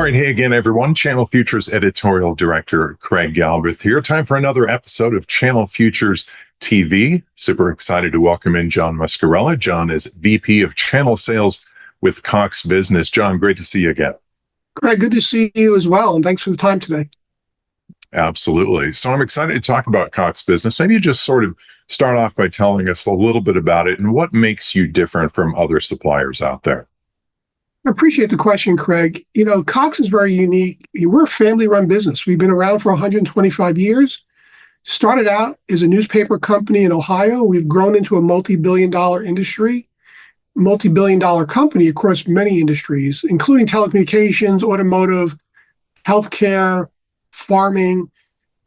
right, hey again, everyone. Channel Futures editorial director Craig Galbraith here. Time for another episode of Channel Futures TV. Super excited to welcome in John Muscarella. John is VP of Channel Sales with Cox Business. John, great to see you again. Craig, good to see you as well, and thanks for the time today. Absolutely. So I'm excited to talk about Cox Business. Maybe you just sort of start off by telling us a little bit about it and what makes you different from other suppliers out there. I appreciate the question, Craig. You know, Cox is very unique. We're a family-run business. We've been around for 125 years. Started out as a newspaper company in Ohio. We've grown into a multi-billion-dollar industry, multi-billion-dollar company across many industries, including telecommunications, automotive, healthcare, farming.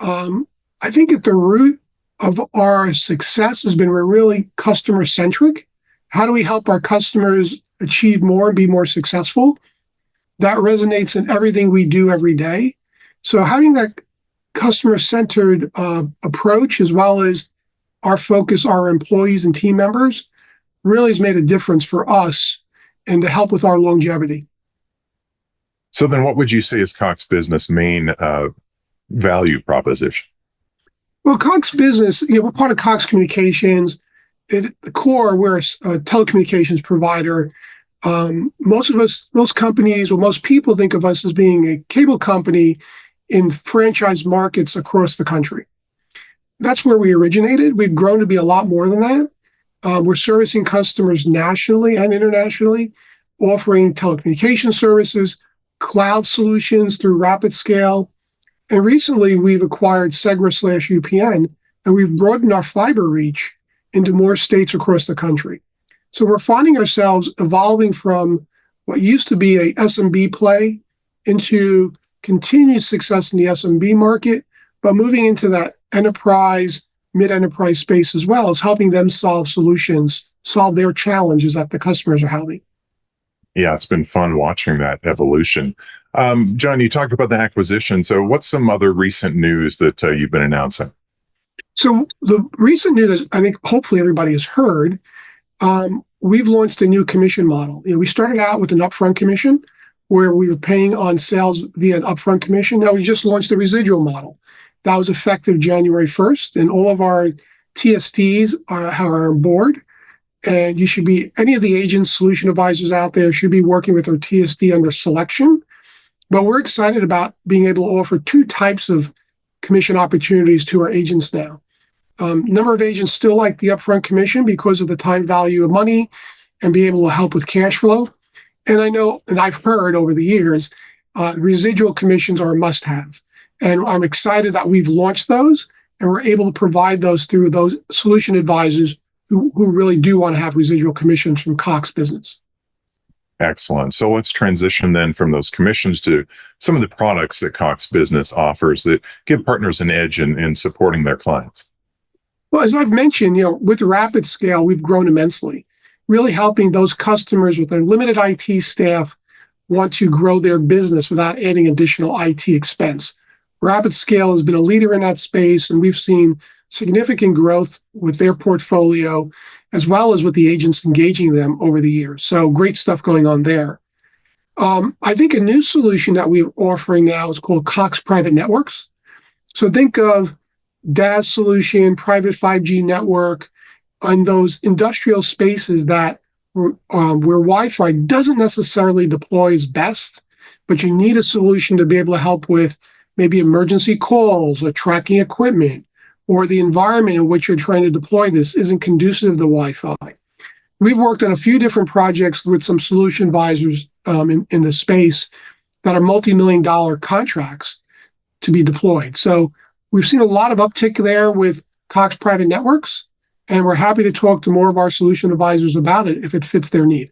I think at the root of our success has been we're really customer-centric. How do we help our customers achieve more and be more successful? That resonates in everything we do every day. So having that customer-centered approach, as well as our focus, our employees and team members, really has made a difference for us and to help with our longevity. So then what would you say is Cox Business' main value proposition? Well, Cox Business, we're part of Cox Communications. At the core, we're a telecommunications provider. Most companies, or most people think of us as being a cable company in franchise markets across the country. That's where we originated. We've grown to be a lot more than that. We're servicing customers nationally and internationally, offering telecommunication services, cloud solutions through RapidScale. And recently, we've acquired Segra/UPN, and we've broadened our fiber reach into more states across the country. So we're finding ourselves evolving from what used to be a SMB play into continued success in the SMB market, but moving into that enterprise, mid-enterprise space as well as helping them solve their challenges that the customers are having. Yeah, it's been fun watching that evolution. John, you talked about the acquisition. So what's some other recent news that you've been announcing? So the recent news, I think hopefully everybody has heard, we've launched a new commission model. We started out with an upfront commission where we were paying on sales via an upfront commission. Now we just launched the residual model. That was effective January 1st, and all of our TSDs are on board. And any of the agents, solution advisors out there should be working with our TSD under selection. But we're excited about being able to offer two types of commission opportunities to our agents now. Number of agents still like the upfront commission because of the time value of money and be able to help with cash flow. And I know, and I've heard over the years, residual commissions are a must-have. And I'm excited that we've launched those and we're able to provide those through those solution advisors who really do want to have residual commissions from Cox Business. Excellent. So let's transition then from those commissions to some of the products that Cox Business offers that give partners an edge in supporting their clients. Well, as I've mentioned, with RapidScale, we've grown immensely, really helping those customers with their limited IT staff want to grow their business without adding additional IT expense. RapidScale has been a leader in that space, and we've seen significant growth with their portfolio, as well as with the agents engaging them over the years. So great stuff going on there. I think a new solution that we're offering now is called Cox Private Networks. So think of DAS solution, private 5G network, on those industrial spaces where Wi-Fi doesn't necessarily deploy as best, but you need a solution to be able to help with maybe emergency calls or tracking equipment, or the environment in which you're trying to deploy this isn't conducive to Wi-Fi. We've worked on a few different projects with some solution advisors in the space that are multi-million-dollar contracts to be deployed. So we've seen a lot of uptick there with Cox Private Networks, and we're happy to talk to more of our solution advisors about it if it fits their need.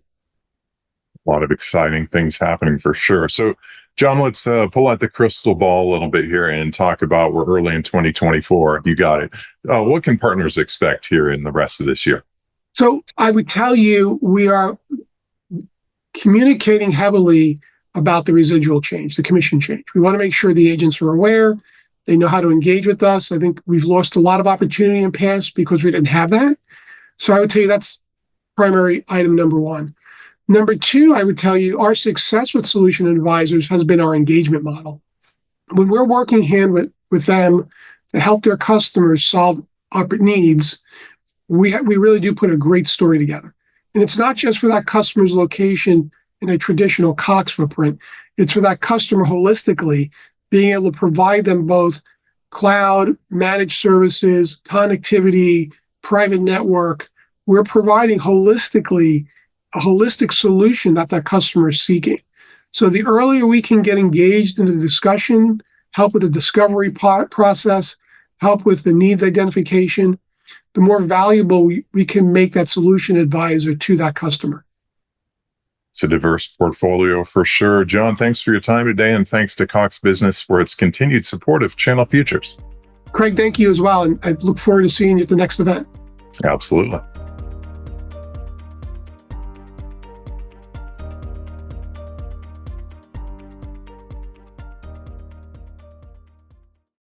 A lot of exciting things happening for sure. So, John, let's pull out the crystal ball a little bit here and talk about we're early in 2024. You got it. What can partners expect here in the rest of this year? So I would tell you we are communicating heavily about the residual change, the commission change. We want to make sure the agents are aware. They know how to engage with us. I think we've lost a lot of opportunity in the past because we didn't have that. So I would tell you that's primary item number one. Number two, I would tell you our success with solution advisors has been our engagement model. When we're working hand with them to help their customers solve needs, we really do put a great story together. And it's not just for that customer's location in a traditional Cox footprint. It's for that customer holistically, being able to provide them both cloud, managed services, connectivity, private network. We're providing holistically a holistic solution that customer is seeking. So the earlier we can get engaged in the discussion, help with the discovery process, help with the needs identification, the more valuable we can make that solution advisor to that customer. It's a diverse portfolio for sure. John, thanks for your time today, and thanks to Cox Business for its continued support of Channel Futures. Craig, thank you as well, and I look forward to seeing you at the next event. Absolutely.